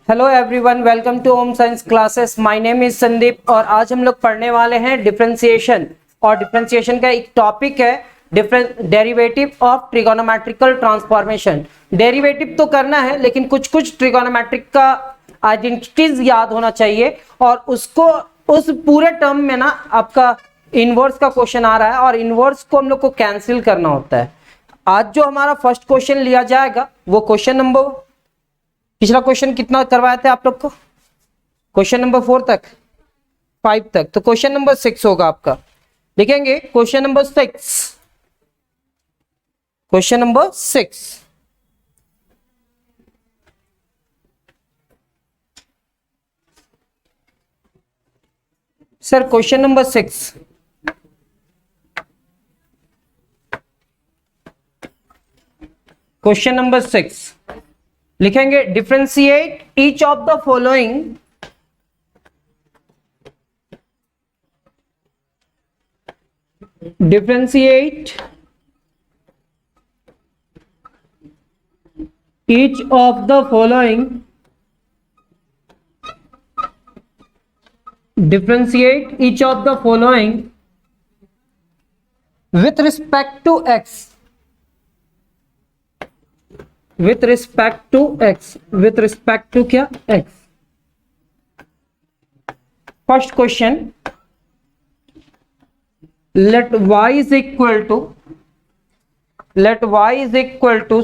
Hello everyone, welcome to home science classes. My name is Sandeep और आज हम लोग पढ़ने वाले हैं डिफरेंशिएशन। और डिफरेंशिएशन का एक टॉपिक है derivative of trigonometrical transformation. Derivative तो करना है लेकिन कुछ कुछ ट्रिगोनोमेट्रिक का आइडेंटिटीज याद होना चाहिए और उसको उस पूरे टर्म में ना आपका इनवर्स का क्वेश्चन आ रहा है और इनवर्स को हम लोग को कैंसिल करना होता है। आज जो हमारा फर्स्ट क्वेश्चन लिया जाएगा वो क्वेश्चन नंबर, पिछला क्वेश्चन कितना करवाए थे आप लोग को? क्वेश्चन नंबर 4 तक, 5 तक, तो क्वेश्चन नंबर 6 होगा आपका। लिखेंगे question number 6, question number 6। Sir question number 6, question number 6 लिखेंगे differentiate each of the following differentiate each of the following differentiate each of the following with respect to x, with respect to x, with respect to क्या x। First question, let y is equal to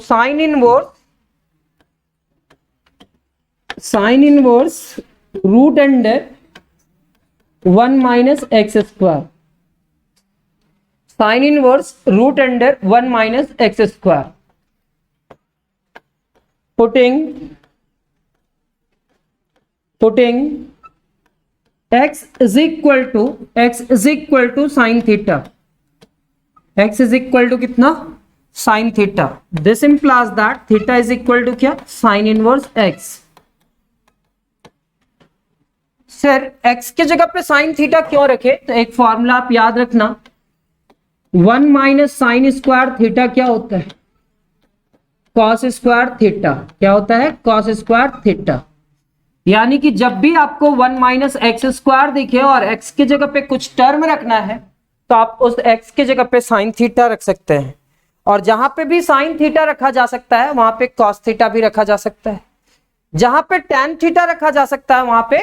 sin inverse root under 1 minus x square, sin inverse root under 1 minus x square, putting x is equal to sin theta, x is equal to कितना? sin theta। this implies that theta is equal to क्या? sin inverse x। Sir x के जगह पे sin theta क्यों रखे? तो एक formula आप याद रखना, 1 माइनस साइन स्क्वायर थीटा क्या होता है? cos square theta. क्या होता है? cos square theta. यानी कि जब भी आपको 1 माइनस एक्स स्क्वायर दिखे और x की जगह पे कुछ टर्म रखना है तो आप उस x की जगह पे साइन थीटा रख सकते हैं। और जहां पे भी साइन थीटा रखा जा सकता है वहां पे कॉस थीटा भी रखा जा सकता है। जहां पे टैन थीटा रखा जा सकता है वहां पे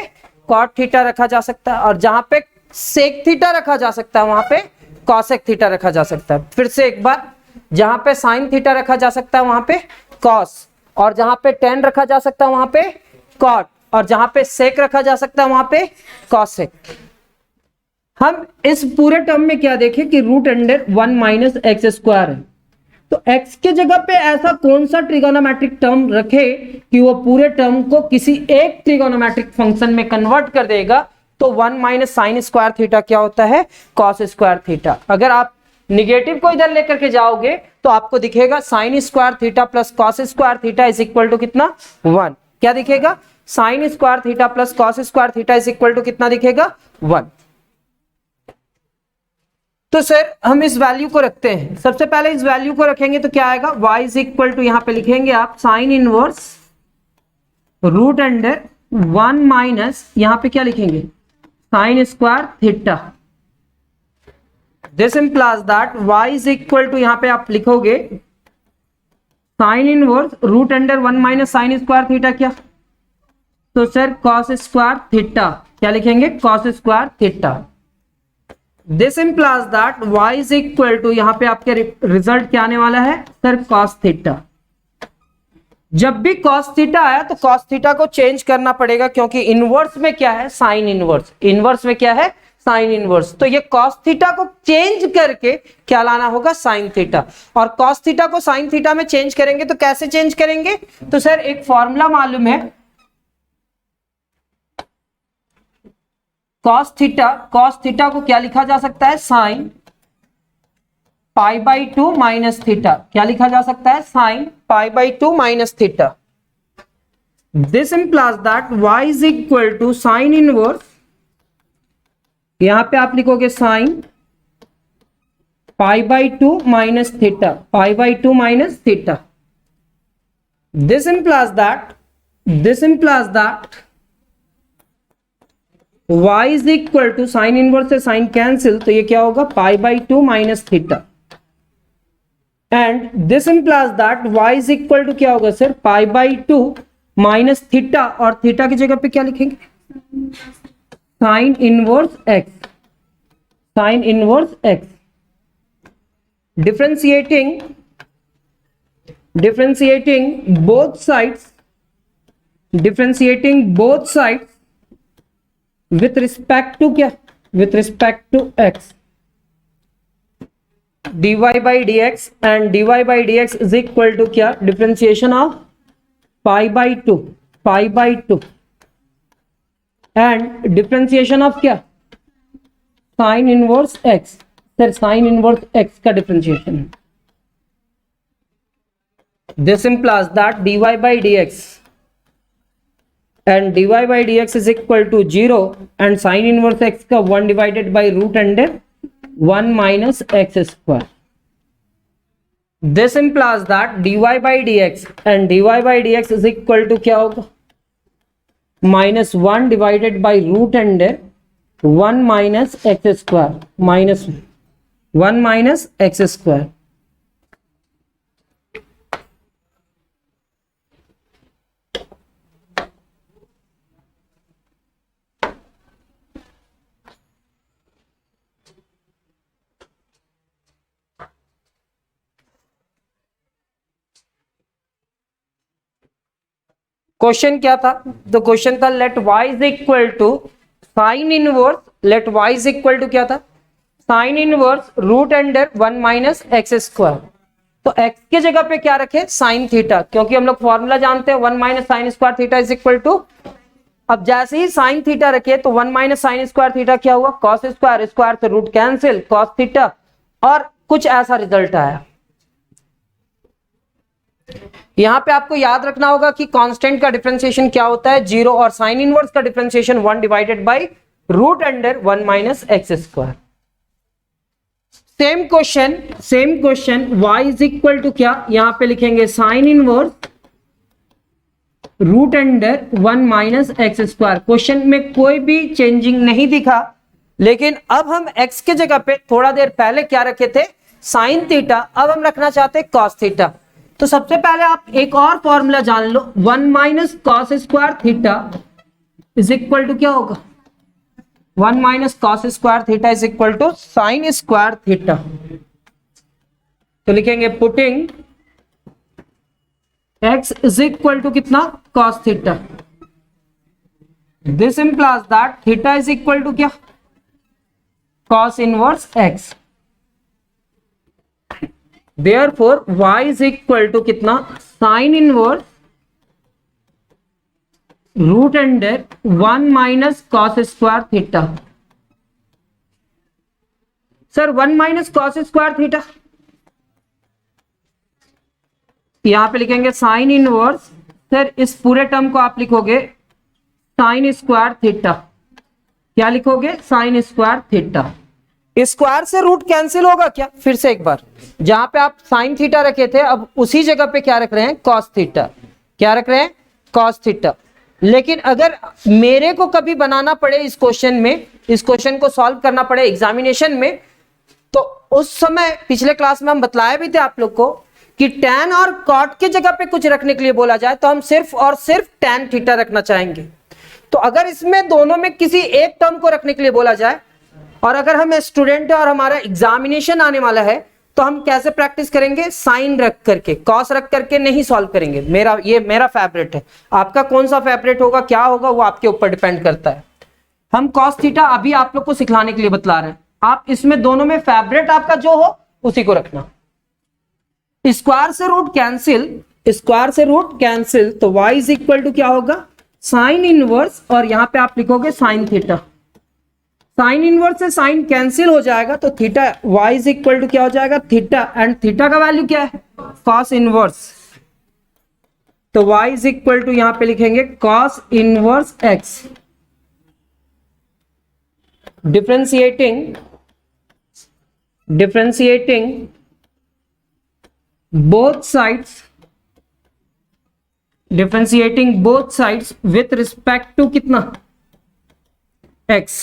कॉट थीटा रखा जा सकता है। और जहां पे सेक थीटा रखा जा सकता है वहां पे कॉसेक थीटा रखा जा सकता है। फिर से एक बार, जहां पे साइन थीटा रखा जा सकता है वहां पे कॉस, और जहां पे टैन रखा जा सकता है वहां पे कॉट, और जहां पे सेक रखा जा सकता है वहां पे कॉसेक। हम इस पूरे टर्म में क्या देखें कि root under 1 minus x square है, तो x के जगह पे ऐसा कौन सा ट्रिगोनोमेट्रिक टर्म रखे कि वो पूरे टर्म को किसी एक ट्रिगोनोमेट्रिक फंक्शन में कन्वर्ट कर देगा। तो 1 माइनस साइन स्क्वायर थीटा क्या होता है? Cos square theta. अगर आप निगेटिव को इधर लेकर के जाओगे तो आपको दिखेगा sine square theta plus cos square theta is equal to कितना? 1। क्या दिखेगा? Sine square theta plus cos square theta is equal to कितना दिखेगा? 1। तो सर हम इस वैल्यू को रखते हैं। सबसे पहले इस वैल्यू को रखेंगे तो क्या आएगा? y इज इक्वल टू, यहां पे लिखेंगे आप sine inverse root under 1 minus, यहां पे क्या लिखेंगे? Sine square theta. This implies that y is equal to, यहां पे आप लिखोगे sine inverse root under 1 minus sine square theta. क्या? तो सर कॉस स्क्वायर थीटा। क्या लिखेंगे? Cos square theta. This implies that y is equal to, यहां पे आपके रिजल्ट क्या आने वाला है? Sir cos theta. जब भी कॉस थीटा आया तो कॉस थीटा को चेंज करना पड़ेगा, क्योंकि इनवर्स में क्या है? Sine inverse. इनवर्स में क्या है? Sine inverse. तो ये कॉस थीटा को चेंज करके क्या लाना होगा? Sine theta. और कॉस थीटा को साइन थीटा में चेंज करेंगे तो कैसे चेंज करेंगे? तो सर एक फॉर्मूला मालूम है, कॉस थीटा को क्या लिखा जा सकता है? Sine pi by 2 minus theta. क्या लिखा जा सकता है? Sine pi by 2 minus theta. This implies that y is equal to sine inverse, यहां पे आप लिखोगे sine pi by 2 minus theta, pi by 2 minus theta. This implies that this implies that y is equal to sine inverse से sine cancel, तो ये क्या होगा pi by two minus theta, and this implies that y is equal to क्या होगा sir pi by two minus theta, और theta की जगह पे क्या लिखेंगे sine inverse x, sine inverse x, differentiating both sides, differentiating both sides with respect to क्या, with respect to x, dy by dx and dy by dx is equal to क्या differentiation of pi by 2, pi by 2 and differentiation of क्या sin inverse x, sir sin inverse x का differentiation, this implies that dy by dx and dy by dx is equal to 0 and sin inverse x का 1 divided by root under 1 minus x square. This implies that dy by dx and dy by dx is equal to क्या होगा minus 1 divided by root under 1 minus x square, minus 1 minus x square. Question क्या था, तो question था let y is equal to sine inverse, let y is equal to क्या था sine inverse root under 1 minus x square, तो x की जगह पे क्या रखे साइन थीटा, क्योंकि हम लोग फॉर्मूला जानते हैं 1 minus sine square theta is equal to, अब जैसे ही साइन थीटा रखे तो 1 माइनस साइन स्क्वायर थीटा क्या हुआ कॉस स्क्वायर, स्क्वायर से रूट कैंसिल कॉस थीटा, और कुछ ऐसा रिजल्ट आया। यहां पे आपको याद रखना होगा कि कांस्टेंट का डिफरेंशिएशन क्या होता है 0, और साइन इनवर्स का differentiation 1 divided by root under 1 minus x square. Same question y is equal to क्या, यहां पे लिखेंगे sine inverse root under 1 minus x square. Question में कोई भी चेंजिंग नहीं दिखा, लेकिन अब हम x के जगह पे थोड़ा देर पहले क्या रखे थे साइन थीटा, अब हम रखना चाहते हैं कॉस थीटा। तो सबसे पहले आप एक और फॉर्मूला जान लो, 1 minus cos square theta is equal to क्या होगा 1 minus cos square theta is equal to sine square theta. तो लिखेंगे putting x is equal to कितना cos theta, this implies that theta is equal to क्या cos inverse x, Therefore y is equal to कितना sine inverse root under 1 minus cos square theta. Sir 1 minus cos square theta, यहां पे लिखेंगे sine inverse, sir इस पूरे term को आप लिखोगे साइन स्क्वायर थीटा, क्या लिखोगे साइन स्क्वायर थीटा। स्क्वायर से रूट कैंसिल होगा क्या, फिर से एक बार, जहां पे आप साइन थीटा रखे थे अब उसी जगह पे क्या रख रहे हैं कॉस थीटा, क्या रख रहे हैं कॉस थीटा। लेकिन अगर मेरे को कभी बनाना पड़े इस क्वेश्चन में, इस क्वेश्चन को सॉल्व करना पड़े एग्जामिनेशन में, तो उस समय पिछले क्लास में हम बतलाए भी थे आप लोग को कि tan और cot के जगह पे कुछ रखने के लिए बोला जाए तो हम सिर्फ और सिर्फ tan थीटा रखना चाहेंगे। तो अगर इसमें दोनों में किसी एक टर्म को रखने के लिए बोला जाए, और अगर हम स्टूडेंट है और हमारा एग्जामिनेशन आने वाला है, तो हम कैसे प्रैक्टिस करेंगे साइन रख करके, कॉस रख करके नहीं सॉल्व करेंगे। मेरा फेवरेट है, आपका कौन सा फेवरेट होगा क्या होगा वो आपके ऊपर डिपेंड करता है। हम कॉस थीटा अभी आप लोग को सिखलाने के लिए बतला रहे हैं, आप इसमें दोनों में फेवरेट आपका जो हो उसी को रखना। स्क्वायर से रूट कैंसिल, स्क्वायर से रूट कैंसिल, तो y इज इक्वल टू क्या होगा साइन इनवर्स, और यहां पे आप लिखोगे साइन थीटा, साइन इनवर्स से साइन कैंसिल हो जाएगा तो theta y is equal to क्या हो जाएगा थीटा, एंड थीटा का वैल्यू क्या है कॉस इनवर्स, तो y इज इक्वल टू यहां पे लिखेंगे cos inverse x। Differentiating both sides differentiating both sides with respect to कितना x,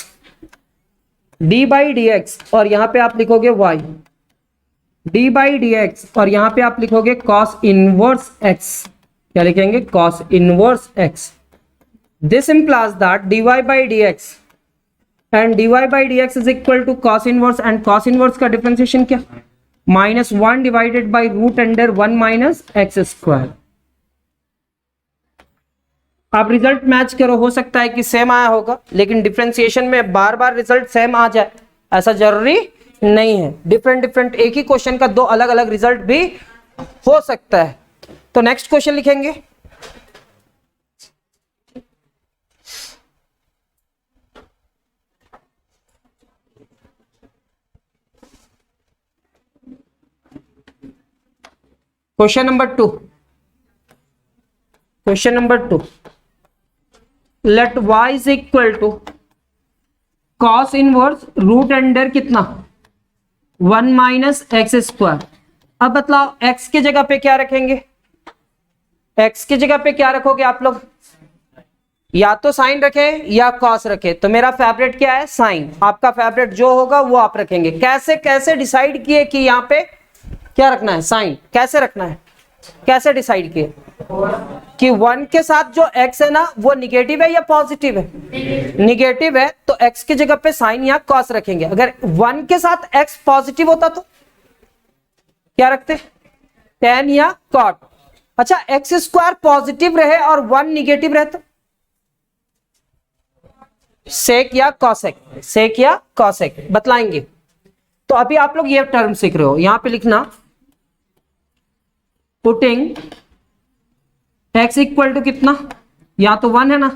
D by d x, और यहां पे आप लिखोगे y, D by d x, और यहां पे आप लिखोगे cos इनवर्स x, क्या लिखेंगे cos inverse x. This implies that dy by dx and dy by dx is equal to cos inverse, and cos inverse का डिफरेंशिएशन क्या, -1 divided by root under 1 minus x square. आप result match करो, हो सकता है कि same आया होगा, लेकिन डिफरेंशिएशन में बार बार रिजल्ट सेम आ जाए ऐसा जरूरी नहीं है. डिफरेंट एक ही क्वेश्चन का दो अलग अलग रिजल्ट भी हो सकता है. तो नेक्स्ट क्वेश्चन लिखेंगे. Question number 2. Question number 2, let y is equal to cos inverse root under कितना 1 माइनस एक्स स्क्वायर. अब बतलाओ x की जगह पे क्या रखेंगे, x की जगह पे क्या रखोगे आप लोग, या तो साइन रखे या कॉस रखे. तो मेरा फेवरेट क्या है, साइन. आपका फेवरेट जो होगा वो आप रखेंगे. कैसे कैसे डिसाइड किए कि यहाँ पे क्या रखना है, साइन. कैसे रखना है, कैसे डिसाइड किए कि 1 के साथ जो x है ना वो निगेटिव है या पॉजिटिव है, निगेटिव है, तो x की जगह पे साइन या कॉस रखेंगे. अगर 1 के साथ x पॉजिटिव होता तो क्या रखते, tan या cot. अच्छा, एक्स स्क्वायर पॉजिटिव रहे और 1 निगेटिव रहे तो सेक या कॉसेक, सेक या कॉसेक बतलाएंगे. तो अभी आप लोग ये टर्म सीख रहे हो, यहां पे लिखना पुटिंग x इक्वल टू कितना, या तो 1 है ना,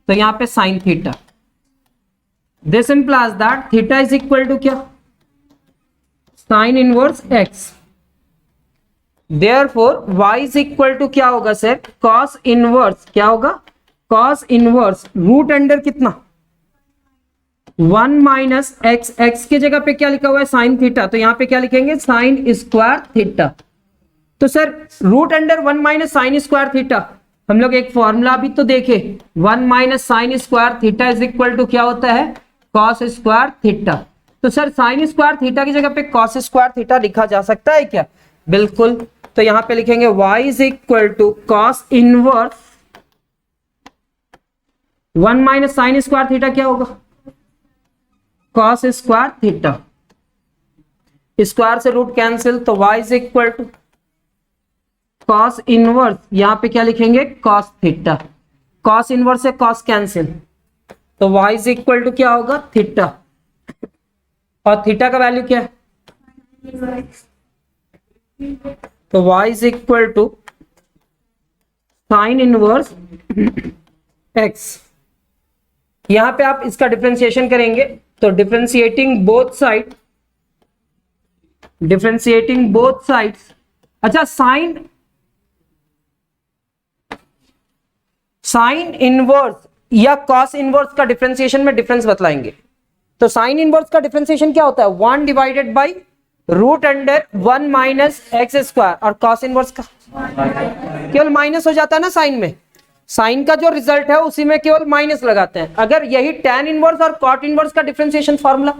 तो यहां पे sine theta. This implies that theta is equal to क्या, sine inverse x. Therefore y is equal to क्या होगा सर, cos इनवर्स, क्या होगा cos इनवर्स रूट अंडर कितना 1 माइनस एक्स. एक्स की जगह पे क्या लिखा हुआ है, साइन थीटा, तो यहां पे क्या लिखेंगे, साइन स्क्वायर थीटा. तो sir root under 1 minus sine square theta, हम लोग एक फॉर्मूला भी तो देखे, 1 minus sine square theta is equal to क्या होता है, कॉस स्क्वायर थीटा. तो सर साइन स्क्वायर थीटा की जगह पे कॉस स्क्वायर थीटा लिखा जा सकता है क्या, बिल्कुल. तो यहां पे लिखेंगे y is equal to cos inverse 1 minus sine square theta, क्या होगा कॉस स्क्वायर थीटा. स्क्वायर से रूट कैंसिल, तो y is equal to cos inverse, यहां पे क्या लिखेंगे कॉस थीटा. कॉस इनवर्स से कॉस कैंसिल, तो y इज इक्वल टू क्या होगा थीटा. और थीटा का वैल्यू क्या है, तो y is equal to sine inverse x. यहां पे आप इसका डिफरेंशिएशन करेंगे, तो differentiating both side, differentiating both sides. अच्छा, साइन इनवर्स या कॉस इनवर्स का डिफरेंशिएशन में डिफरेंस बतलाएंगे. तो साइन इनवर्स का डिफरेंशिएशन क्या होता है, 1 divided by root under 1 minus x square, और कॉस इनवर्स का केवल माइनस हो जाता है ना साइन में, साइन का जो रिजल्ट है उसी में केवल माइनस लगाते हैं. अगर यही tan इनवर्स और cot इनवर्स का डिफरेंशिएशन फार्मूला,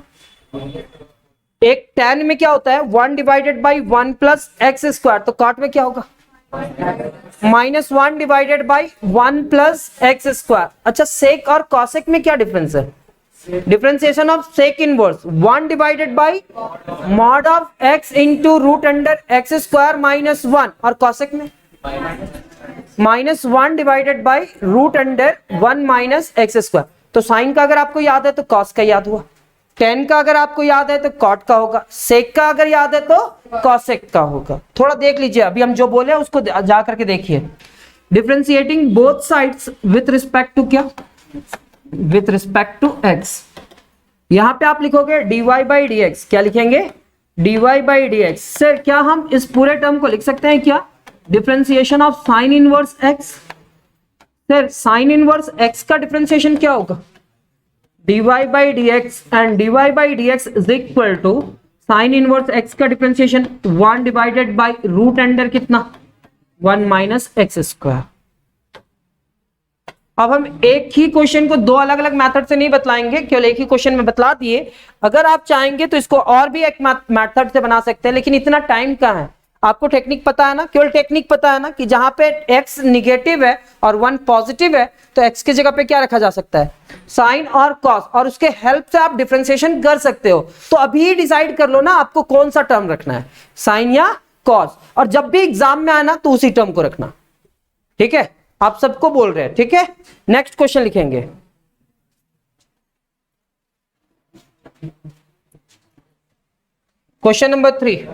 एक tan में क्या होता है 1 divided by 1 plus x square, तो cot में क्या होगा -1 divided by 1 plus x square. अच्छा, सेक और कॉसेक में क्या डिफरेंस है, differentiation of sec inverse 1 divided by mod of x into root under x square -1, और कॉसेक में -1 divided by root under 1 minus x square. तो साइन का अगर आपको याद है तो कॉस का याद हुआ, tan का अगर आपको याद है तो कॉट का होगा, सेक का अगर याद है तो कॉसेक का होगा. थोड़ा देख लीजिए, अभी हम जो बोले उसको जा करके देखिए. Differentiating both sides with respect to क्या, विथ रिस्पेक्ट टू x. यहां पे आप लिखोगे dy बाई डी एक्स, क्या लिखेंगे dy by d x. Sir क्या हम इस पूरे टर्म को लिख सकते हैं क्या, differentiation of sine inverse x. Sir sine inverse x का डिफरेंशिएशन क्या होगा, dy by d x, and dy by d x is equal to sine inverse x का differentiation 1 divided by root under कितना 1 माइनस एक्स स्क्वायर. अब हम एक ही question को दो अलग अलग मेथड से नहीं बतलाएंगे, केवल एक ही क्वेश्चन में बतला दिए। अगर आप चाहेंगे तो इसको और भी एक मेथड से बना सकते हैं, लेकिन इतना टाइम कहाँ है। आपको टेक्निक पता है ना, केवल टेक्निक पता है ना कि जहां पे x निगेटिव है और 1 पॉजिटिव है तो x की जगह पे क्या रखा जा सकता है, साइन और कॉस, और उसके हेल्प से आप डिफरेंशिएशन कर सकते हो। तो अभी डिसाइड कर लो ना आपको कौन सा टर्म रखना है, साइन या कॉस, और जब भी एग्जाम में आना तो उसी टर्म को रखना। ठीक है, आप सबको बोल रहे हैं। ठीक है, नेक्स्ट क्वेश्चन लिखेंगे। Question number 3,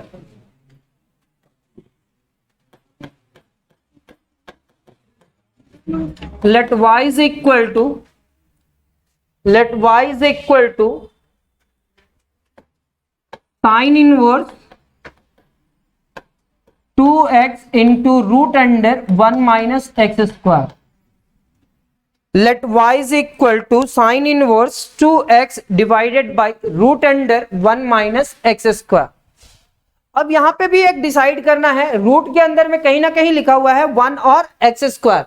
let y is equal to sin inverse 2x into root under 1 minus x square. Let y is equal to sin inverse 2x divided by root under 1 minus x square. अब यहां पे भी एक decide करना है, root के अंदर में कहीं ना कहीं लिखा हुआ है 1 और x square,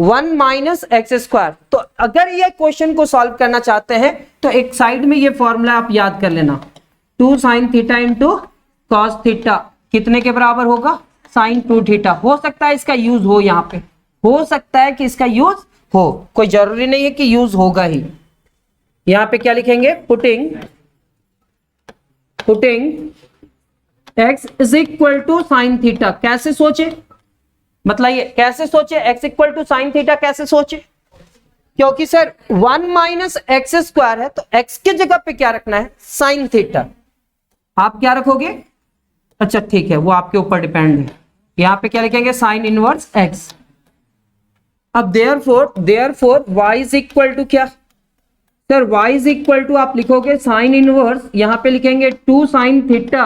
1 minus x square. तो अगर ये क्वेश्चन को सॉल्व करना चाहते हैं तो एक साइड में ये फॉर्मूला आप याद कर लेना, 2 sine theta into cos theta कितने के बराबर होगा, साइन 2 थीटा। हो सकता है इसका यूज हो, यहाँ पे हो सकता है कि इसका यूज हो, कोई जरूरी नहीं है कि यूज होगा ही। यहाँ पे क्या लिखेंगे, putting x is equal to sine theta. कैसे सोचे, मतलब कैसे सोचे, x equal to sine theta कैसे सोचे, क्योंकि सर 1 माइनस एक्स स्क्वायर है तो x के जगह पे क्या रखना है, साइन थीटा। आप क्या रखोगे, अच्छा ठीक है, वो आपके ऊपर डिपेंड है। यहां पे क्या लिखेंगे, साइन इनवर्स x। अब देयरफॉर y इज इक्वल टू क्या sir, y is equal to आप लिखोगे साइन इनवर्स, यहां पे लिखेंगे 2 साइन थीटा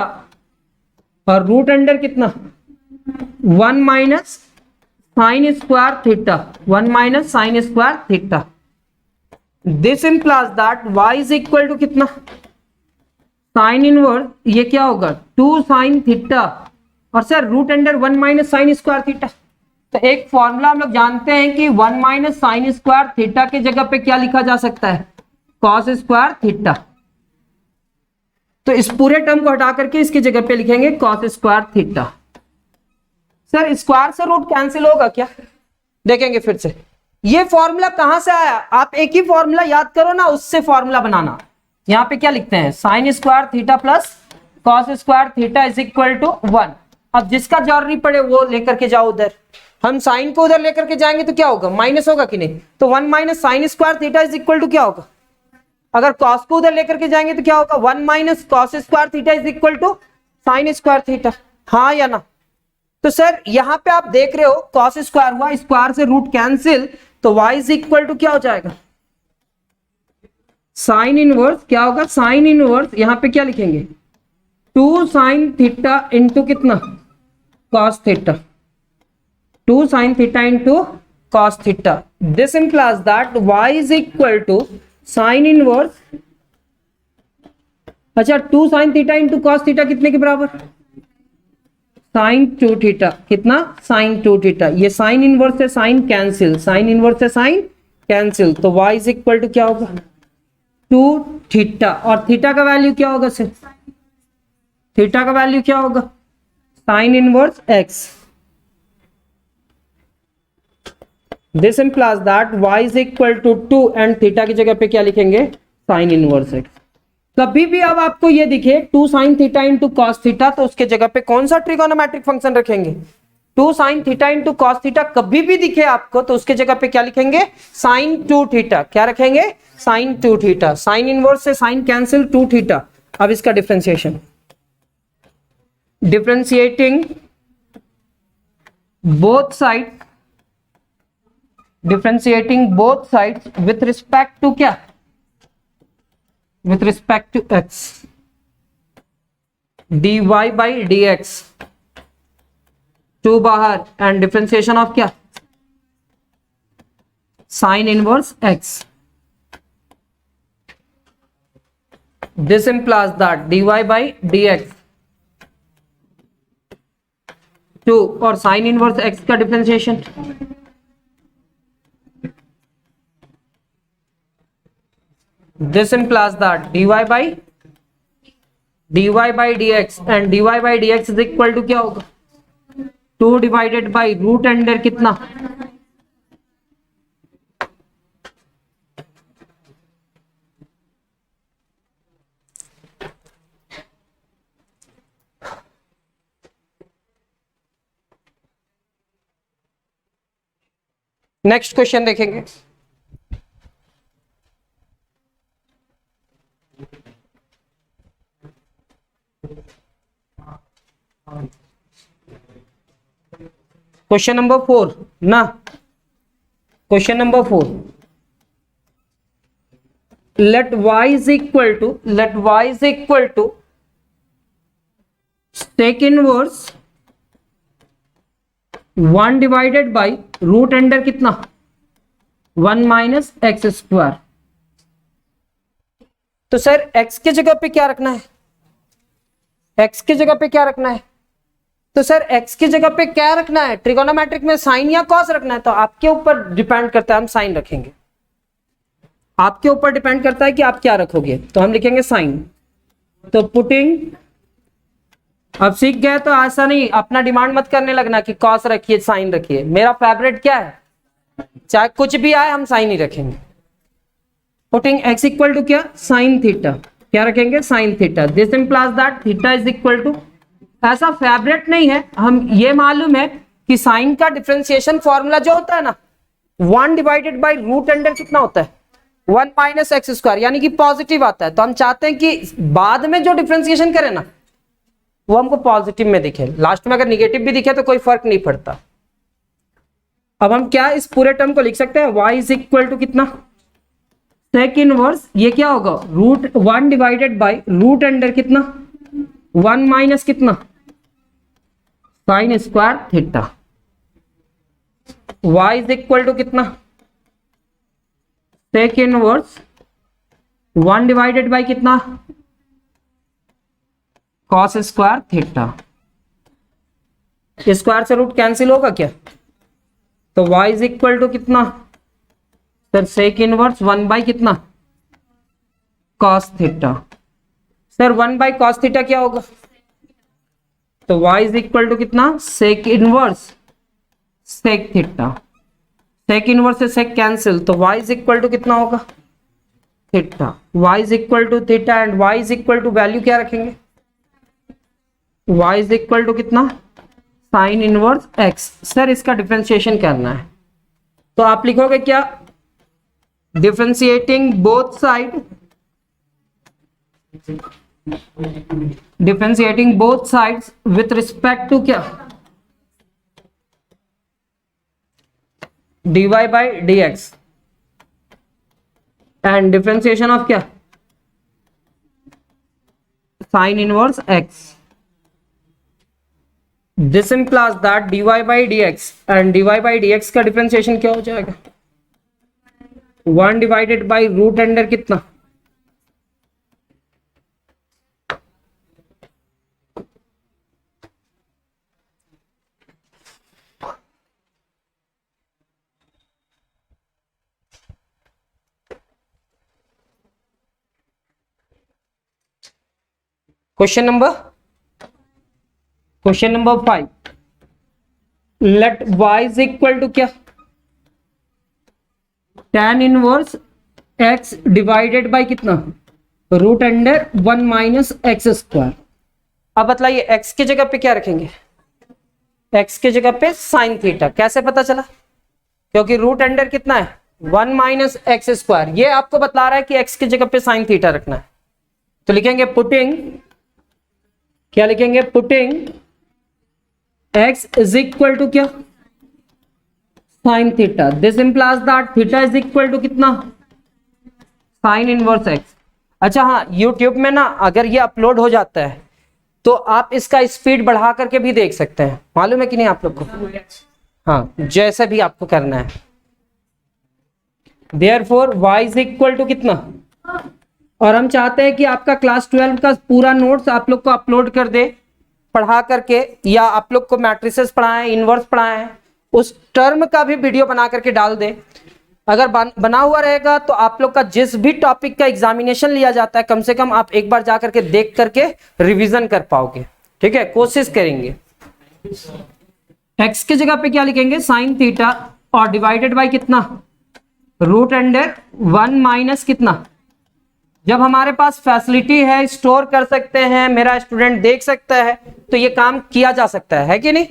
और रूट अंडर कितना 1 minus sine square theta, 1 minus sine square theta. This implies that y is equal to कितना, साइन इनवर्स, ये क्या होगा 2 साइन थीटा और sir root under 1 minus sine square theta. तो एक फॉर्मूला हम लोग जानते हैं कि 1 माइनस साइन स्क्वायर थीटा की जगह पे क्या लिखा जा सकता है, कॉस स्क्वायर थीटा। तो इस पूरे टर्म को हटा करके इसकी जगह पे लिखेंगे cos square theta. Sir square से रूट कैंसिल होगा क्या, देखेंगे फिर से। ये फॉर्मूला कहां से आया, आप एक ही फॉर्मूला याद करो ना, उससे फॉर्मूला बनाना। यहां पे क्या लिखते हैं, sine square theta plus cos square theta is equal to 1। अब जिसका जरूरी पड़े वो लेकर के जाओ उधर। हम साइन को उधर लेकर के जाएंगे तो क्या होगा, माइनस होगा कि नहीं, तो 1 minus sine square theta is equal to क्या होगा। अगर कॉस को उधर लेकर के जाएंगे तो क्या होगा, 1 minus cos square theta is equal to sine square theta, हाँ या ना। तो सर यहां पे आप देख रहे हो कॉस स्क्वायर हुआ, स्क्वायर से रूट कैंसिल, तो y इज इक्वल टू क्या हो जाएगा, साइन इनवर्स, क्या होगा साइन इनवर्स, यहां पे क्या लिखेंगे 2 साइन थीटा इंटू कितना cos theta, 2 sine theta into cos theta. This implies that y is equal to sine inverse, अच्छा 2 sine theta into cos theta कितने के बराबर, साइन 2 थीटा, कितना साइन 2 थीटा। ये साइन इनवर्स से साइन कैंसिल, साइन इनवर्स से sine cancel, तो y is equal to क्या होगा 2 थीटा, और थीटा का वैल्यू क्या होगा सर, थीटा का वैल्यू क्या होगा sine inverse x। This implies that y is equal to 2 and theta की जगह पे क्या लिखेंगे साइन इनवर्स x। कभी भी अब आपको ये दिखे 2 sine theta into cos theta, तो उसके जगह पे कौन सा ट्रिगोनोमेट्रिक फंक्शन रखेंगे, 2 sine theta into cos theta. कभी भी दिखे आपको तो उसके जगह पे क्या लिखेंगे साइन 2 थीटा, क्या रखेंगे साइन 2 थीटा। साइन इनवर्स से साइन कैंसिल 2 थीटा। अब इसका differentiation, differentiating both side, differentiating both sides with respect to क्या, with respect to x, dy by dx, 2 बाहर एंड डिफरेंशिएशन ऑफ क्या sine inverse x। This implies that dy by dx 2 और sine inverse x का differentiation this implies that dy by dx and dy by dx is equal to क्या होगा 2 divided by root under कितना next question देखेंगे। Question number 4 ना, question number 4, let y is equal to sec inverse 1 divided by root under कितना 1 minus x square. तो sir x की जगह पे क्या रखना है, x की जगह पे क्या रखना है, तो सर x की जगह पे क्या रखना है, ट्रिगोनोमेट्रिक में साइन या कॉस रखना है, तो आपके ऊपर डिपेंड करता है, हम साइन रखेंगे, आपके ऊपर डिपेंड करता है कि आप क्या रखोगे, तो हम लिखेंगे साइन। तो पुटिंग, अब सीख गए तो ऐसा नहीं अपना डिमांड मत करने लगना कि कॉस रखिए साइन रखिए, मेरा फेवरेट क्या है, चाहे कुछ भी आए हम साइन ही रखेंगे। पुटिंग x इक्वल टू क्या साइन थीटा, क्या रखेंगे sine theta, this implies that theta is equal to, ऐसा फेवरेट नहीं है, हम ये मालूम है कि साइन का डिफरेंशिएशन फॉर्मूला जो होता है ना 1 डिवाइडेड बाई रूट अंडर कितना होता है 1 माइनस एक्स स्क्वायर, यानी कि पॉजिटिव आता है, तो हम चाहते हैं कि बाद में जो डिफरेंशिएशन करें ना वो हमको पॉजिटिव में दिखे, लास्ट में अगर निगेटिव भी दिखे तो कोई फर्क नहीं पड़ता। अब हम क्या इस पूरे टर्म को लिख सकते हैं, y इज इक्वल टू कितना सेक इनवर्स, ये क्या होगा root 1 divided by root under कितना 1 माइनस कितना sine square theta, y is equal to कितना सेक इनवर्स 1 डिवाइडेड बाई कितना कॉस स्क्वायर थीटा, स्क्वायर से रूट कैंसिल होगा क्या, तो y इज इक्वल टू कितना सर सेक इनवर्स 1 बाई कितना cos theta, sir 1 by cos theta क्या होगा, तो y इज इक्वल टू कितना sec inverse sec theta, sec inverse से सेक कैंसिल, तो y इज इक्वल टू कितना होगा theta, y is equal to theta and y is equal to value क्या रखेंगे y इज इक्वल टू कितना sine inverse x। Sir इसका differentiation करना है तो आप लिखोगे क्या differentiating both side, differentiating both sides with respect to क्या dy by dx and differentiation of क्या sine inverse x, this implies that dy by dx and dy by dx का डिफरेंशिएशन क्या हो जाएगा 1 डिवाइडेड बाई रूट अंडर कितना question number 5, let y is equal to क्या tan inverse x divided by कितना root under 1 minus x square. अब बताइए x की जगह पे क्या रखेंगे, x की जगह पे साइन थीटा, कैसे पता चला, क्योंकि रूट अंडर कितना है 1 माइनस एक्स स्क्वायर, ये आपको बता रहा है कि x की जगह पे साइन थीटा रखना है, तो लिखेंगे पुटिंग, क्या लिखेंगे putting x is equal to क्या sine theta, this implies that theta is equal to कितना साइन इनवर्स x। अच्छा हाँ, YouTube में ना अगर ये अपलोड हो जाता है तो आप इसका स्पीड बढ़ा करके भी देख सकते हैं, मालूम है कि नहीं आप लोग को, हाँ जैसे भी आपको करना है। Therefore y is equal to कितना, और हम चाहते हैं कि आपका क्लास 12 का पूरा नोट्स आप लोग को अपलोड कर दे पढ़ा करके, या आप लोग को मैट्रिसेस पढ़ाएं इनवर्स पढ़ाएं, उस टर्म का भी वीडियो बना करके डाल दे, अगर बना हुआ रहेगा तो आप लोग का जिस भी टॉपिक का एग्जामिनेशन लिया जाता है कम से कम आप एक बार जा करके देख करके रिवीजन कर पाओगे। ठीक है, कोशिश करेंगे। एक्स की जगह पे क्या लिखेंगे, साइन थीटा, और डिवाइडेड बाय कितना, रूट अंडर 1 माइनस कितना। जब हमारे पास फैसिलिटी है, स्टोर कर सकते हैं, मेरा स्टूडेंट देख सकता है, तो ये काम किया जा सकता है कि नहीं।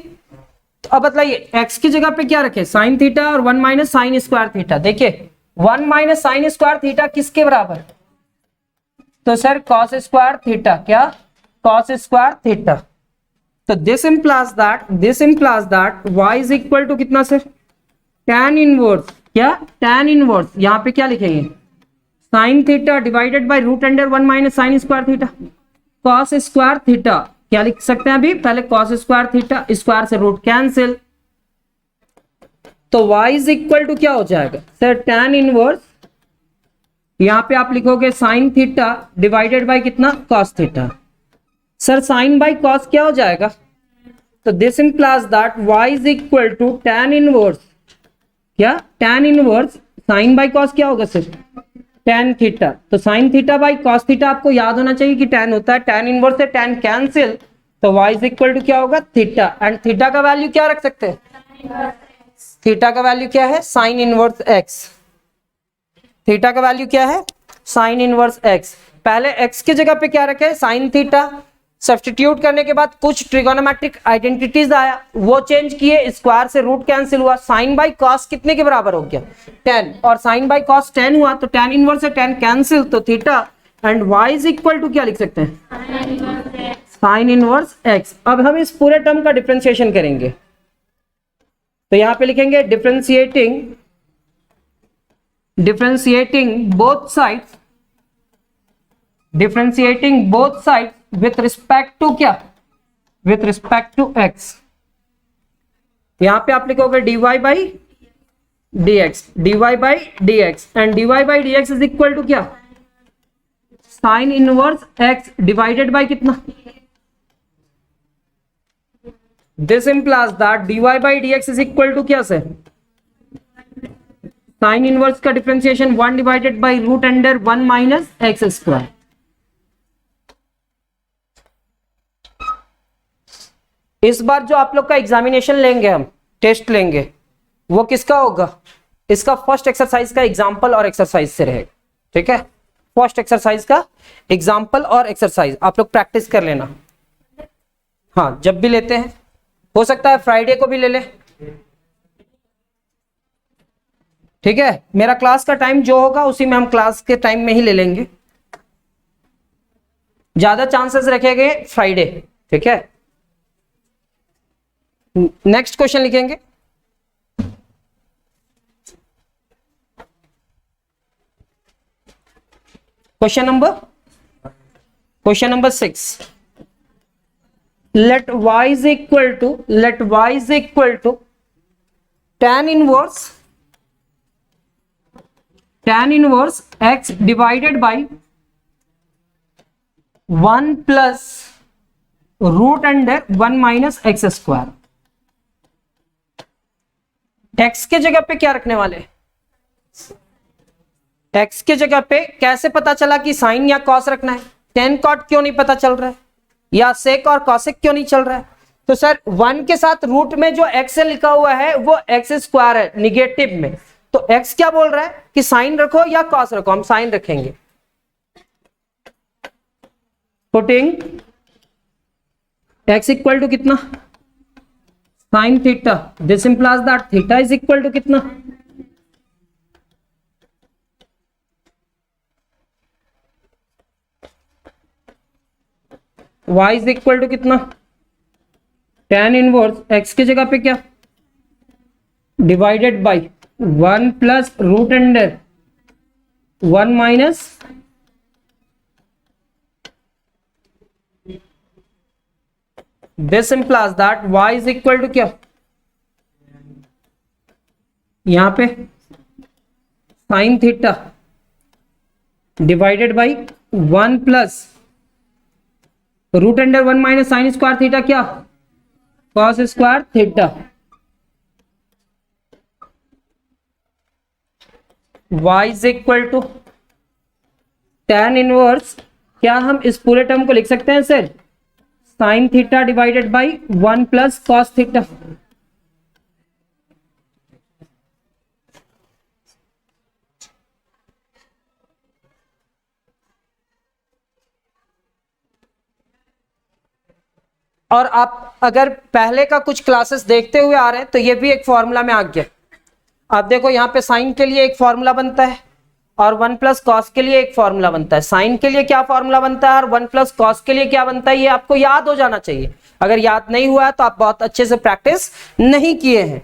तो अब बताइए x की जगह पे क्या रखे, साइन थीटा और 1 माइनस साइन स्क्वायर थीटा। देखिए 1 माइनस साइन स्क्वायर थीटा किसके बराबर, तो सर कॉस स्क्वायर थीटा, क्या, कॉस स्क्वायर थीटा। तो this implies that y is equal to कितना सर, tan इनवर्स, क्या, tan इनवर्स, यहां पे क्या लिखेंगे, sine theta divided by root under 1 minus sine square theta, cos square theta. क्या लिख सकते हैं अभी, पहले कॉस स्क्वायर थीटा, स्क्वायर से रूट कैंसिल, तो y इज इक्वल टू क्या हो जाएगा सर, tan इनवर्स, यहां पे आप लिखोगे साइन थीटा डिवाइडेड बाय कितना, cos theta. Sir sine by cos क्या हो जाएगा, तो this implies that y is equal to tan inverse, क्या, tan inverse sine by cos क्या होगा सर, tan थीटा। तो sine theta by cos theta आपको याद होना चाहिए कि tan होता है, tan इनवर्स से tan कैंसिल, तो y इज इक्वल टू क्या होगा, थीटा। एंड थीटा का वैल्यू क्या रख सकते हैं, थीटा का वैल्यू क्या है, साइन इनवर्स x। थीटा का वैल्यू क्या है, साइन इनवर्स x। पहले x की जगह पे क्या रखे, साइन थीटा, सब्स्टिट्यूट करने के बाद कुछ ट्रिगोनोमेट्रिक आइडेंटिटीज आया, वो चेंज किए, स्क्वायर से रूट कैंसिल हुआ, साइन बाई कॉस कितने के बराबर हो गया, 10, और साइन बाई कॉस 10 हुआ, तो tan इनवर्स से tan कैंसिल, तो theta, and y is equal to क्या लिख सकते हैं, साइन इनवर्स x। अब हम इस पूरे टर्म का डिफरेंशिएशन करेंगे, तो यहां पे लिखेंगे differentiating both sides with respect to क्या, विथ रिस्पेक्ट टू x। यहां पे आप लिखोगे dy by dx, and dy by dx is equal to क्या, sine inverse x divided by कितना, this implies that dy by dx is equal to क्या sir, sine inverse का differentiation 1 divided by root under 1 minus x square. इस बार जो आप लोग का एग्जामिनेशन लेंगे, हम टेस्ट लेंगे, वो किसका होगा, इसका फर्स्ट एक्सरसाइज का एग्जाम्पल और एक्सरसाइज से रहेगा। ठीक है, फर्स्ट एक्सरसाइज का एग्जाम्पल और एक्सरसाइज आप लोग प्रैक्टिस कर लेना। हाँ, जब भी लेते हैं, हो सकता है फ्राइडे को भी ले ले। ठीक है, मेरा क्लास का टाइम जो होगा उसी में हम क्लास के टाइम में ही ले लेंगे, ज्यादा चांसेस रखेंगे फ्राइडे। ठीक है, नेक्स्ट क्वेश्चन लिखेंगे, question number 6। let y is equal to tan inverse x divided by 1 plus root under 1 minus x square। x के जगह पे क्या रखने वाले, x के जगह पे कैसे पता चला कि साइन या कॉस रखना है, tan cot क्यों नहीं पता चल रहा है, या सेक और कॉसेक क्यों नहीं चल रहा है। तो सर 1 के साथ रूट में जो x लिखा हुआ है वो x स्क्वायर है निगेटिव में, तो x क्या बोल रहा है कि साइन रखो या कॉस रखो, हम साइन रखेंगे। पुटिंग x इक्वल टू कितना, sine theta, this implies that theta is equal to कितना, y इज इक्वल टू कितना, tan इनवर्स x की जगह पे क्या, divided by 1 plus root under 1 minus this implies that y is equal to क्या, यहां पे sine theta divided by 1 plus root under 1 minus sine square theta, क्या, cos square theta. y is equal to tan inverse, क्या हम इस पूरे term को लिख सकते हैं sir sine theta divided by 1 plus cos theta. और आप अगर पहले का कुछ क्लासेस देखते हुए आ रहे हैं तो ये भी एक फॉर्मूला में आ गया। आप देखो यहाँ पे साइन के लिए एक फॉर्मूला बनता है और 1 प्लस कॉस के लिए एक फॉर्मूला बनता है। साइन के लिए क्या फॉर्मूला बनता है और 1 प्लस कॉस के लिए क्या बनता है, ये आपको याद हो जाना चाहिए। अगर याद नहीं हुआ है तो आप बहुत अच्छे से प्रैक्टिस नहीं किए हैं।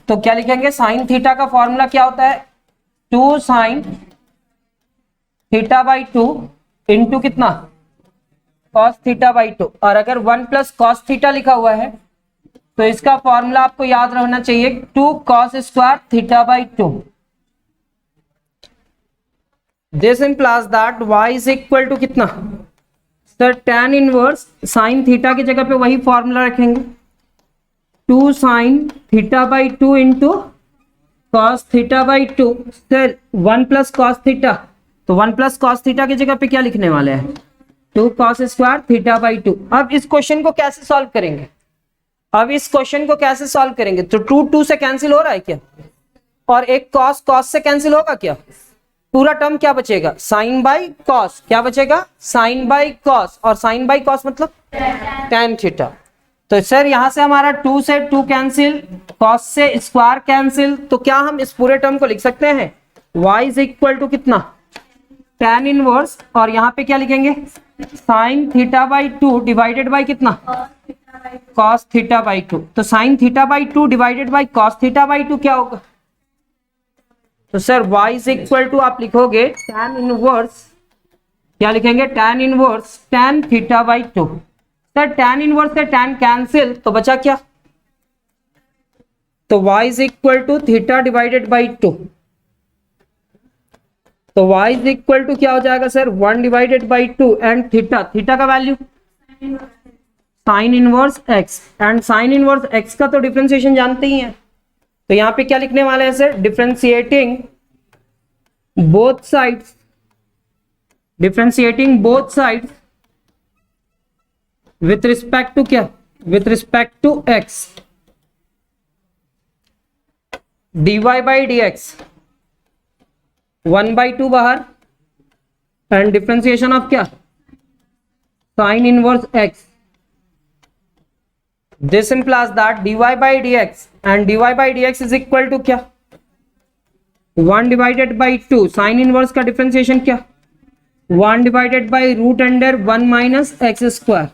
तो क्या लिखेंगे, साइन थीटा का फॉर्मूला क्या होता है, 2 साइन थीटा बाई 2 इंटू कितना कॉस थीटा बाई 2। और अगर 1 प्लस कॉस थीटा लिखा हुआ है तो इसका फॉर्मूला आपको याद रहना चाहिए 2 cos square theta by 2। This implies that y is equal to कितना sir tan inverse sine theta की जगह पे वही फॉर्मूला रखेंगे 2 sine theta by 2 into cos theta by 2। Sir 1 plus cos theta, तो 1 प्लस कॉस थीटा की जगह पे क्या लिखने वाले हैं 2 कॉस स्क्वायर थीटा बाई 2। अब इस क्वेश्चन को कैसे सॉल्व करेंगे, तो 2 से कैंसिल हो रहा है क्या, और एक कॉस से कैंसिल होगा क्या, पूरा टर्म क्या बचेगा साइन बाई कॉस, क्या बचेगा साइन बाई कॉस, और साइन बाई कॉस मतलब tan थीटा। तो सर यहां से हमारा 2 से 2 कैंसिल, कॉस से स्क्वायर कैंसिल, तो क्या हम इस पूरे टर्म को लिख सकते हैं y इज इक्वल टू कितना tan इनवर्स, और यहाँ पे क्या लिखेंगे sine theta by 2 divided by कितना कॉस थीटा बाई 2। तो sine theta by 2 divided by cos theta by 2 क्या होगा, तो sir y is equal to आप लिखोगे tan इनवर्स, क्या लिखेंगे tan inverse tan theta by 2। Sir tan inverse से tan कैंसिल, तो बचा क्या, तो y is equal to theta divided by 2। तो y इज इक्वल टू क्या हो जाएगा sir 1 divided by 2 and theta का value sine inverse x, and sine inverse x का तो डिफरेंशिएशन जानते ही हैं। तो यहाँ पे क्या लिखने वाले हैं sir differentiating both sides with respect to क्या, with respect to x, dy by dx 1/2 बाहर एंड डिफरेंशिएशन ऑफ क्या sine inverse x। This implies that dy by dx and dy by dx is equal to क्या 1 divided by 2, sine inverse का differentiation क्या 1 divided by root under 1 minus x square.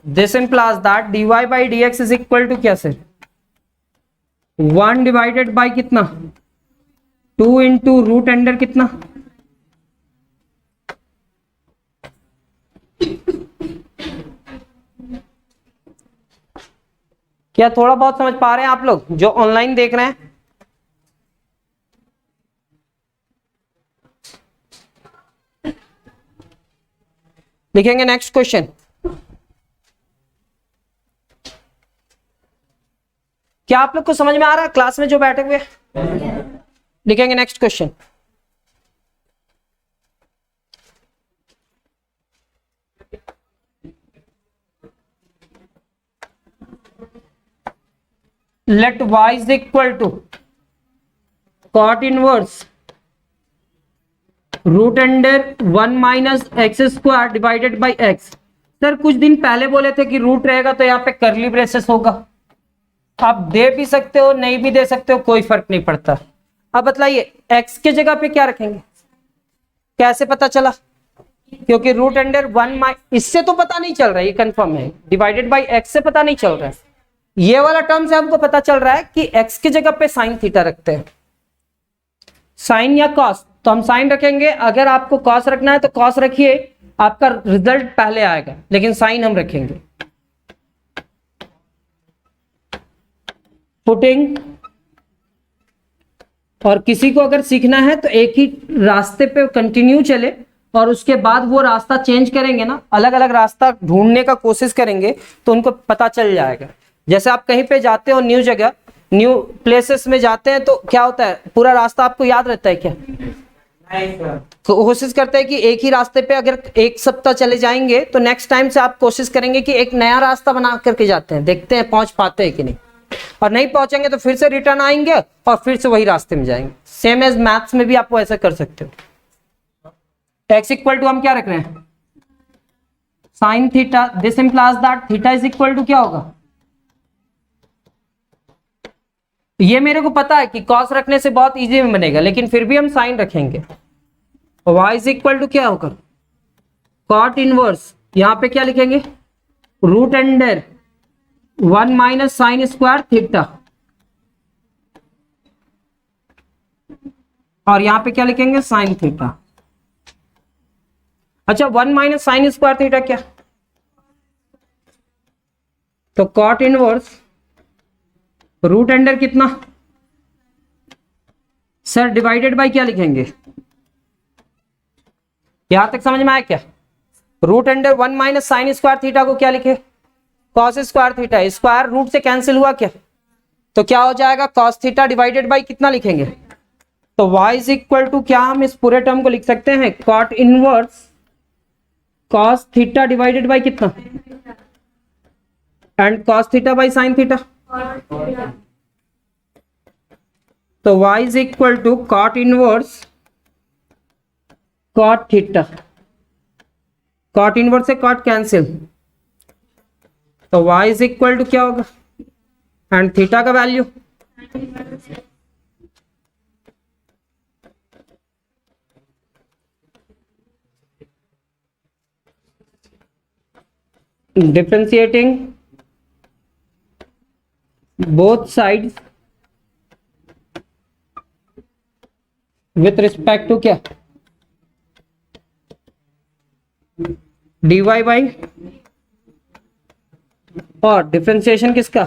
This implies that dy by dx is equal to क्या sir 1 divided by कितना 2 into root under कितना क्या थोड़ा बहुत समझ पा रहे हैं आप लोग जो ऑनलाइन देख रहे हैं। लिखेंगे नेक्स्ट क्वेश्चन, क्या आप लोग को समझ में आ रहा है क्लास में जो बैठे हुए। लिखेंगे next question, let y is equal to cot inverse root under 1 minus x square divided by x. Sir कुछ दिन पहले बोले थे कि रूट रहेगा तो यहाँ पे कर्ली ब्रेसेस होगा, आप दे भी सकते हो नहीं भी दे सकते हो, कोई फर्क नहीं पड़ता। अब बताइए x के जगह पे क्या रखेंगे, कैसे पता चला, क्योंकि रूट अंडर 1 इससे तो पता नहीं चल रहा है, ये कंफर्म है, डिवाइडेड बाई x से पता नहीं चल रहा है, ये वाला टर्म से हमको पता चल रहा है कि x की जगह पे साइन थीटा रखते हैं, साइन या कॉस, तो हम साइन रखेंगे। अगर आपको कॉस रखना है तो कॉस रखिए, आपका रिजल्ट पहले आएगा, लेकिन साइन हम रखेंगे। पुटिंग, और किसी को अगर सीखना है तो एक ही रास्ते पे कंटिन्यू चले और उसके बाद वो रास्ता चेंज करेंगे ना, अलग अलग रास्ता ढूंढने का कोशिश करेंगे तो उनको पता चल जाएगा। जैसे आप कहीं पे जाते हो न्यू जगह, न्यू प्लेसेस में जाते हैं तो क्या होता है, पूरा रास्ता आपको याद रहता है क्या? तो कोशिश करते हैं कि एक ही रास्ते पे अगर एक सप्ताह चले जाएंगे तो नेक्स्ट टाइम से आप कोशिश करेंगे कि एक नया रास्ता बना करके जाते हैं, देखते हैं पहुंच पाते हैं कि नहीं, और नहीं पहुंचेंगे तो फिर से रिटर्न आएंगे और फिर से वही रास्ते में जाएंगे। सेम एज मैथ्स में भी आप ऐसा कर सकते हो। एक्स इक्वल टू हम क्या रख रहे हैं, sine theta, this implies that theta is equal to क्या होगा, ये मेरे को पता है कि कॉस रखने से बहुत इजी में बनेगा, लेकिन फिर भी हम साइन रखेंगे। y इज इक्वल टू क्या होगा, कॉट इनवर्स, यहां पे क्या लिखेंगे, root under 1 minus sine square theta, और यहां पे क्या लिखेंगे, साइन थीटा। अच्छा 1 माइनस साइन स्क्वायर थीटा क्या, तो कॉट इनवर्स रूट अंडर कितना सर, डिवाइडेड बाय क्या लिखेंगे, यहां तक समझ में आया क्या? Root under 1 minus sine square theta को क्या लिखे, cos square theta, square root से कैंसिल हुआ क्या, तो क्या हो जाएगा, कॉस थीटा डिवाइडेड बाय कितना लिखेंगे, तो y इज इक्वल टू क्या, हम इस पूरे टर्म को लिख सकते हैं cot inverse cos theta divided by कितना, and cos theta by sine theta, तो y is equal to cot inverse cot theta, cot inverse से कॉट कैंसिल, तो y इज इक्वल टू क्या होगा, एंड थीटा का value differentiating both sides with respect to क्या, dy by, और differentiation किसका,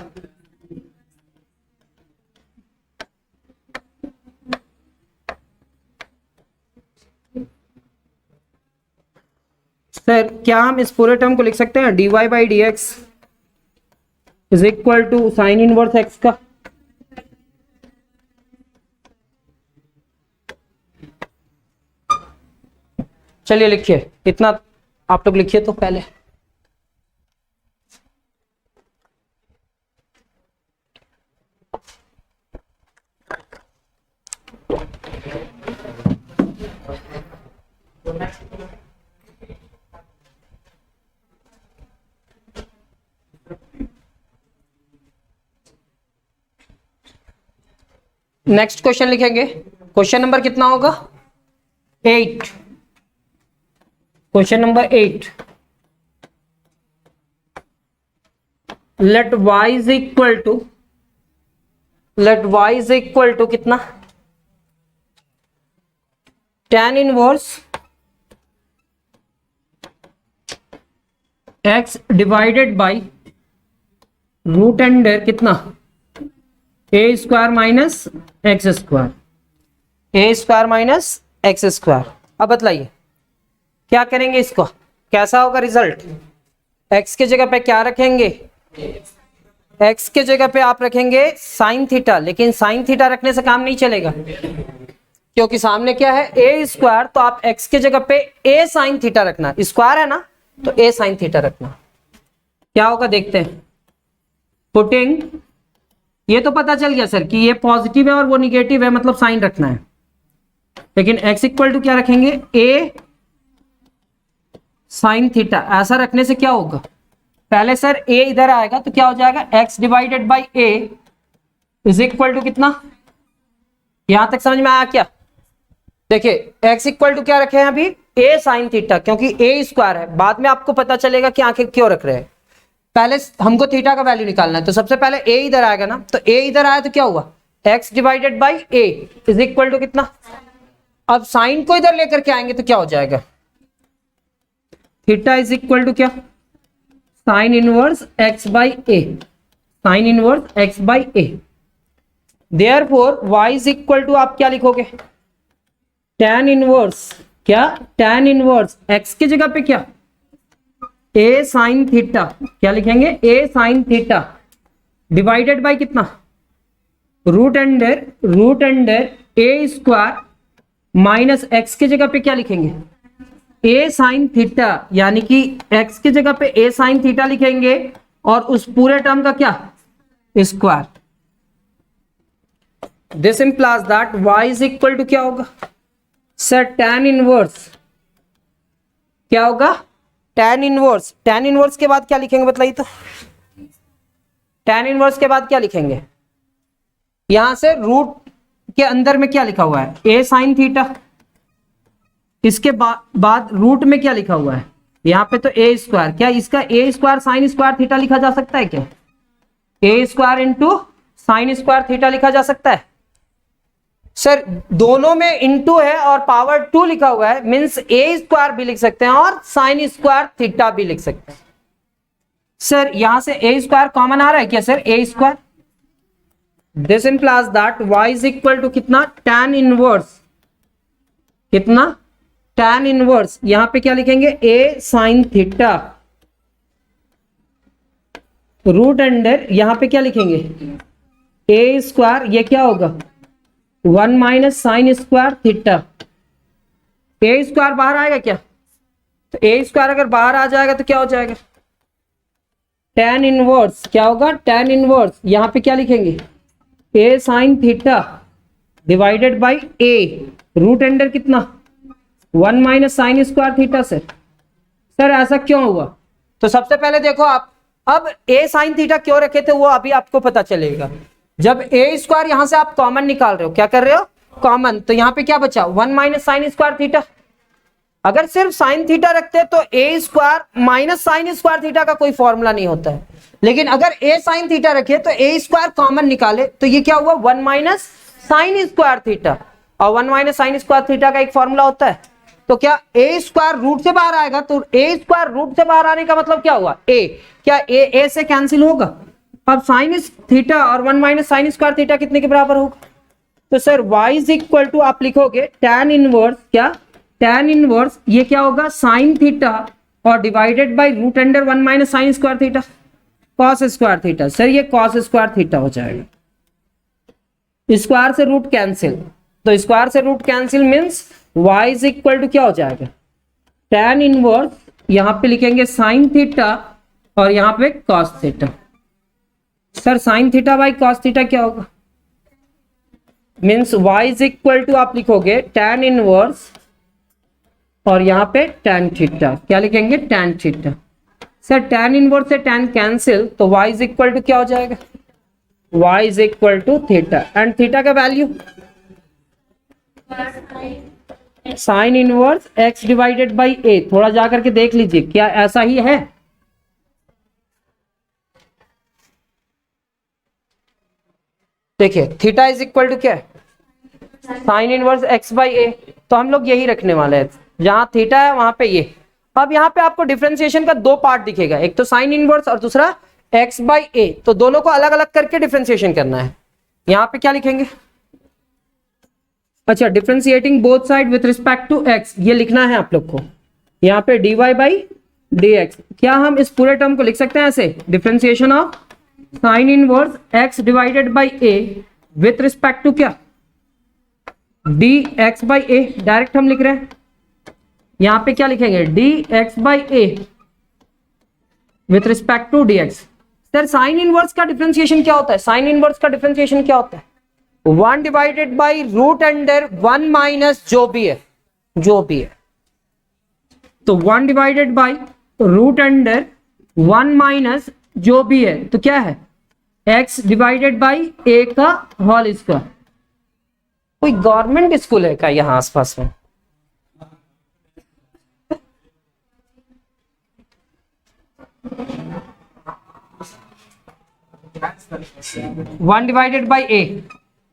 sir क्या हम इस पूरे टर्म को लिख सकते हैं dy by d x is equal to sine inverse x का, चलिए लिखिए, इतना आप लोग लिखिए तो पहले। नेक्स्ट क्वेश्चन लिखेंगे, क्वेश्चन नंबर कितना होगा, 8, question number 8, let y is equal to कितना, tan inverse x divided by root under कितना, a square minus x square, a square minus x square. अब बताइए क्या करेंगे, इसको कैसा होगा रिजल्ट, x की जगह पे क्या रखेंगे, x के जगह पे आप रखेंगे साइन थीटा, लेकिन साइन थीटा रखने से काम नहीं चलेगा क्योंकि सामने क्या है a स्क्वायर, तो आप x के जगह पे a साइन थीटा रखना, स्क्वायर है ना तो a साइन थीटा रखना। क्या होगा देखते हैं, पुटिंग, ये तो पता चल गया सर कि ये पॉजिटिव है और वो निगेटिव है, मतलब साइन रखना है, लेकिन x इक्वल टू क्या रखेंगे, a साइन थीटा, ऐसा रखने से क्या होगा, पहले सर a इधर आएगा तो क्या हो जाएगा, x divided by a is equal to कितना, यहां तक समझ में आया क्या, देखिए x इक्वल टू क्या रखे हैं अभी, a साइन थीटा, क्योंकि a स्क्वायर है, बाद में आपको पता चलेगा कि आखिर क्यों रख रहे हैं, पहले हमको थीटा का वैल्यू निकालना है, तो सबसे पहले a इधर आएगा ना, तो a इधर आया तो क्या हुआ, x divided by a is equal to कितना, अब साइन को इधर लेकर के आएंगे तो क्या हो जाएगा, थीटा इज इक्वल टू क्या, sine inverse x by a, sine inverse x by a, therefore y is equal to आप क्या लिखोगे, tan इनवर्स क्या, tan इनवर्स x की जगह पे क्या, a साइन थीटा, क्या लिखेंगे, a sine theta divided by कितना, रूट अंडर ए स्क्वायर माइनस एक्स की जगह पे क्या लिखेंगे, ए साइन थीटा, यानी कि एक्स की जगह पे ए साइन थीटा लिखेंगे और उस पूरे टर्म का क्या, square. This implies that y is equal to क्या होगा सर, tan इनवर्स, क्या होगा, tan इनवर्स। tan इनवर्स के बाद क्या लिखेंगे बताइए तो, tan इनवर्स के बाद क्या लिखेंगे, यहां से रूट के अंदर में क्या लिखा हुआ है, a साइन थीटा, इसके बाद रूट में क्या लिखा हुआ है, यहां पे तो a स्क्वायर, क्या इसका a square sine square theta लिखा जा सकता है क्या, a square into sine square theta लिखा जा सकता है सर, दोनों में इंटू है और पावर 2 लिखा हुआ है, मींस a स्क्वायर भी लिख सकते हैं और साइन स्क्वायर थीटा भी लिख सकते हैं सर। यहां से a स्क्वायर कॉमन आ रहा है क्या sir, a square. This implies that y is equal to कितना, tan इनवर्स, कितना, tan इनवर्स, यहां पे क्या लिखेंगे, a sine theta root under, यहां पे क्या लिखेंगे, a स्क्वायर, ये क्या होगा 1 माइनस साइन स्क्वायर थीटा। ए स्क्वायर बाहर आएगा क्या, तो ए स्क्वायर अगर बाहर आ जाएगा तो क्या हो जाएगा, tan इनवर्स, क्या होगा tan इनवर्स, यहां पे क्या लिखेंगे, a sine theta divided by a root under कितना 1 minus sine square theta. Sir ऐसा क्यों हुआ, तो सबसे पहले देखो आप, अब ए साइन थीटा क्यों रखे थे वो अभी आपको पता चलेगा। जब ए स्क्वायर यहां से आप कॉमन निकाल रहे हो, क्या कर रहे हो, कॉमन, तो यहां पे क्या बचा 1 माइनस साइन स्क्वायर थीटा। अगर सिर्फ साइन थीटा रखते तो a square minus sine square theta का कोई फॉर्मूला नहीं होता है, लेकिन अगर ए साइन थीटा रखे तो ए स्क्वायर कॉमन निकाले तो ये क्या हुआ 1 माइनस साइन स्क्वायर थीटा, और 1 माइनस साइन स्क्वायर थीटा का एक फॉर्मूला होता है, तो क्या ए स्क्वायर रूट से बाहर आएगा, तो ए स्क्वायर रूट से बाहर आने का मतलब क्या हुआ, ए, क्या ए से कैंसिल होगा, अब साइन थीटा और 1 माइनस साइन स्क्वायर थीटा कितने के बराबर होगा, तो sir y is equal to आप लिखोगे tan इनवर्स, क्या tan इनवर्स, ये क्या होगा साइन थीटा और divided by root under 1 minus sine square theta cos square theta. Sir ये कॉस स्क्वायर थीटा हो जाएगा, स्क्वायर से रूट कैंसिल, तो स्क्वायर से root cancel means y is equal to क्या हो जाएगा tan इनवर्स, यहां पे लिखेंगे साइन थीटा और यहां पे cos theta. Sir sine theta by cos theta क्या होगा, means y is equal to आप लिखोगे tan इनवर्स और यहां पे tan थीटा, क्या लिखेंगे tan theta. Sir tan inverse से tan कैंसिल, तो y इज इक्वल टू क्या हो जाएगा, y is equal to theta, and theta का value sine inverse x divided by a। थोड़ा जाकर के देख लीजिए क्या ऐसा ही है, देखिए थीटा इज इक्वल टू क्या है, साइन इनवर्स x बाई ए, तो हम लोग यही रखने वाले हैं, जहां थीटा है वहां पे ये। अब यहाँ पे आपको डिफरेंशिएशन का दो पार्ट दिखेगा, एक तो साइन इनवर्स और दूसरा x बाई ए, तो दोनों को अलग अलग करके डिफरेंशिएशन करना है। यहाँ पे क्या लिखेंगे, अच्छा differentiating both side with respect to x, ये लिखना है आप लोग को, यहाँ पे dy बाई dx। क्या हम इस पूरे टर्म को लिख सकते हैं ऐसे, differentiation of sine inverse x divided by a with respect to क्या, dx बाई a, डायरेक्ट हम लिख रहे हैं, यहां पे क्या लिखेंगे dx by a with respect to dx। Sir sine inverse का डिफरेंशिएशन क्या होता है, साइन इनवर्स का डिफरेंशिएशन क्या होता है, 1 divided by root under 1 minus जो भी है, तो 1 divided by root under 1 minus जो भी है, तो क्या है x डिवाइडेड बाई a का होल स्क्वायर। कोई गवर्नमेंट स्कूल है क्या यहाँ आसपास में, वन डिवाइडेड बाई a,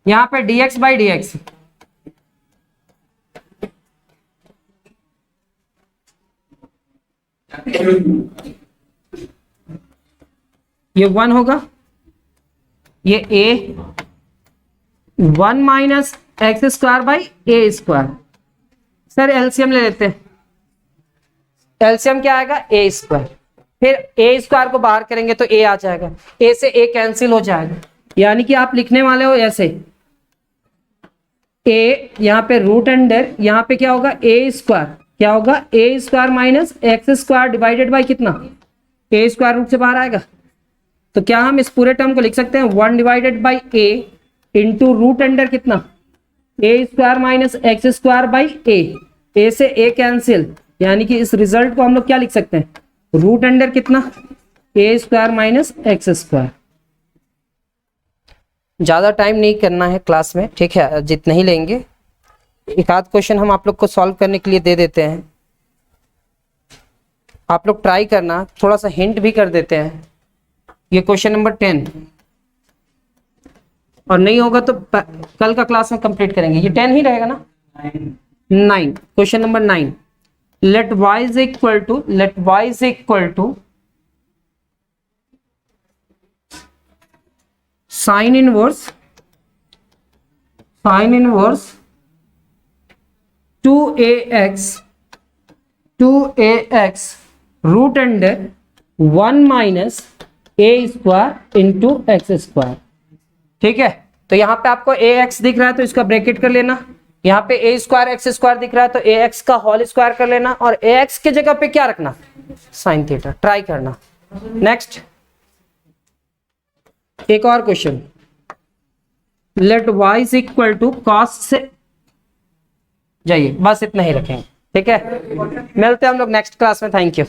यहाँ पे dx बाई dx, ये 1 होगा, ये a 1 minus x square by A square. Sir LCM ले लेते हैं, एलसीएम क्या आएगा ए स्क्वायर, फिर ए स्क्वायर को बाहर करेंगे तो ए आ जाएगा, ए से ए कैंसिल हो जाएगा, यानी कि आप लिखने वाले हो ऐसे, ए यहाँ पे रूट अंडर, यहाँ पे क्या होगा ए स्क्वायर, क्या होगा a square minus x square divided by कितना, ए स्क्वायर रूट से बाहर आएगा। तो क्या हम इस पूरे टर्म को लिख सकते हैं 1 divided by a into root under कितना, a square minus x square by a से ए कैंसिल, यानी कि इस रिजल्ट को हम लोग क्या लिख सकते हैं, रूट अंडर कितना a square minus x square. ज़्यादा टाइम नहीं करना है क्लास में, ठीक है, जितना ही लेंगे। एक आध क्वेश्चन हम आप लोग को सॉल्व करने के लिए दे देते हैं, आप लोग ट्राई करना, थोड़ा सा हिंट भी कर देते हैं। ये क्वेश्चन नंबर 10, और नहीं होगा तो कल का क्लास में कंप्लीट करेंगे। ये 10 ही रहेगा ना, 9, question number 9, let y is equal to sine inverse 2ax root under 1 minus a square into x square. ठीक है, तो यहाँ पे आपको ax दिख रहा है तो इसका ब्रैकेट कर लेना, यहाँ पे ए स्क्वायर एक्स स्क्वायर दिख रहा है तो ax का होल स्क्वायर कर लेना, और ax के जगह पे क्या रखना, साइन थीटा। ट्राई करना। नेक्स्ट एक और question, let y is equal to cos से जाइए, बस इतना ही रखेंगे। ठीक है, मिलते हैं हम लोग नेक्स्ट क्लास में। Thank you.